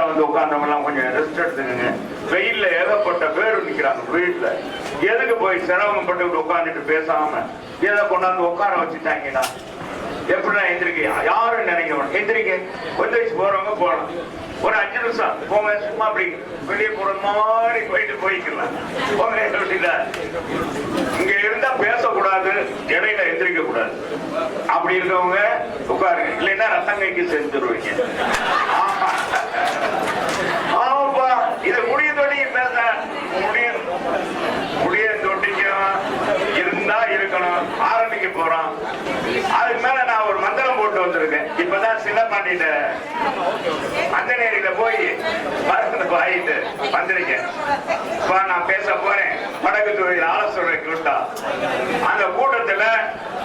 நேரம் வந்து உட்கார்ந்தவங்க எல்லாம் கொஞ்சம் ரெஸ்ட் எடுத்துக்கங்க. வெயில்ல ஏகப்பட்ட பேர் நிக்கிறாங்க வீட்டுல. எதுக்கு போய் சிரமப்பட்டு உட்கார்ந்துட்டு பேசாம எதை கொண்டாந்து உட்கார வச்சுட்டாங்கன்னா எப்படின்னா எந்திரிக்க யாரும் நினைக்க எந்திரிக்க கொஞ்சம் போறவங்க போகலாம். ஒரு 5 நிமிஷம் போங்க, சும்மா அப்படி வெளியே போற மாதிரி போய்க்கலாம். இங்க இருந்தா பேசக்கூடாது, இடையில எந்திரிக்க கூடாது. அப்படி இருக்கவங்க உட்காருங்க, இல்லைன்னா ரத்தங்கைக்கு செஞ்சுருவீங்க. ஆமாப்பா, இத முடிய தொட்டி பேச முடிய தொட்டிக்கும் இருந்தா இருக்கணும். ஆரம்பிக்க போறோம். அதுக்கு மேல நான் ஒரு மந்திரம் போட்டு வந்திருக்கேன். இப்பதான் சின்ன பாண்டிட்ட அந்த நேரில போய் மருந்து வாங்கிட்டு வந்திருக்கேன். நான் பேச போறேன். வடக்கு தொழில் ஆலோசனை கூட்டம். அந்த கூட்டத்துல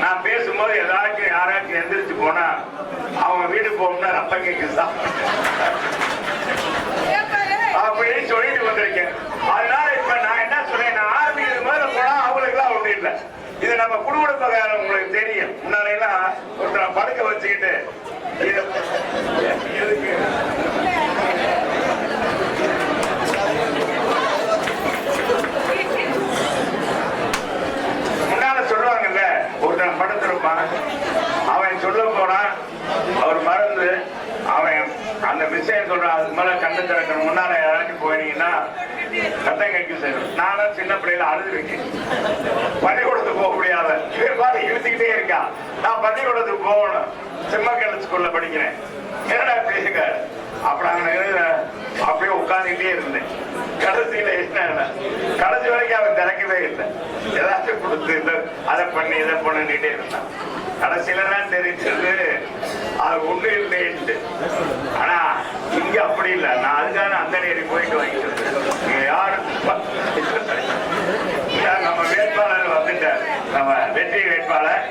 நான் பேசும்போது ஏதாச்சும் யாராச்சும் எந்திரிச்சு போனா அவங்க வீடு போகணும்னா ரத்தங்கைக்கு தான் அப்படின்னு சொல்லிட்டு வந்திருக்கேன். அதனால இப்ப நான் என்ன சொல்றேன், ஆரம்பிக்கிறது மாதிரி போனா அவங்களுக்கு எல்லாம் ஒண்ணு இல்லை. இது நம்ம குடும்பக்காரன் உங்களுக்கு தெரியும். முன்னாலாம் ஒருத்தரை படுக்க வச்சுக்கிட்டு முன்னால சொல்லுவாங்கல்ல, ஒருத்தன் படுத்திருப்பான், அவன் சொல்ல போறான், அவர் மறந்து அவன் அந்த விஷயம் சொல்றான். அதுக்கு மேல கண்ணு திறக்கணும். முன்னால யாராச்சும் போனீங்கன்னா ரத்தம் கைக்கு செய்யணும். நானும் சின்ன பிள்ளையில அழுதுருக்கேன். பள்ளிக்கூடத்துக்கு போக முடியாத பாரு இழுத்துக்கிட்டே இருக்கான். நான் பள்ளிக்கூடத்துக்கு போகணும். சிம்மக்கல் ஸ்கூல்ல படிக்கிறேன். என்னடா பேசுங்க அப்படியே உட்கார்ந்துட்டே இருந்தேன். கடைசியில என்ன, கடைசி வரைக்கும் அவன் திறக்கவே இல்லை. ஏதாச்சும் கொடுத்து அதை பண்ணி இதை பண்ணிட்டே இருந்தான். கடைசியில தான் தெரிஞ்சது அது ஒண்ணு இல்லைன்ட்டு. ஆனா இங்க அப்படி இல்லை. நான் அதுக்கான அந்த நேரி போயிட்டு வாங்கிட்டு இங்க யாரு நம்ம வேட்பாளர் வந்துட்டார். நம்ம வெற்றி வேட்பாளர்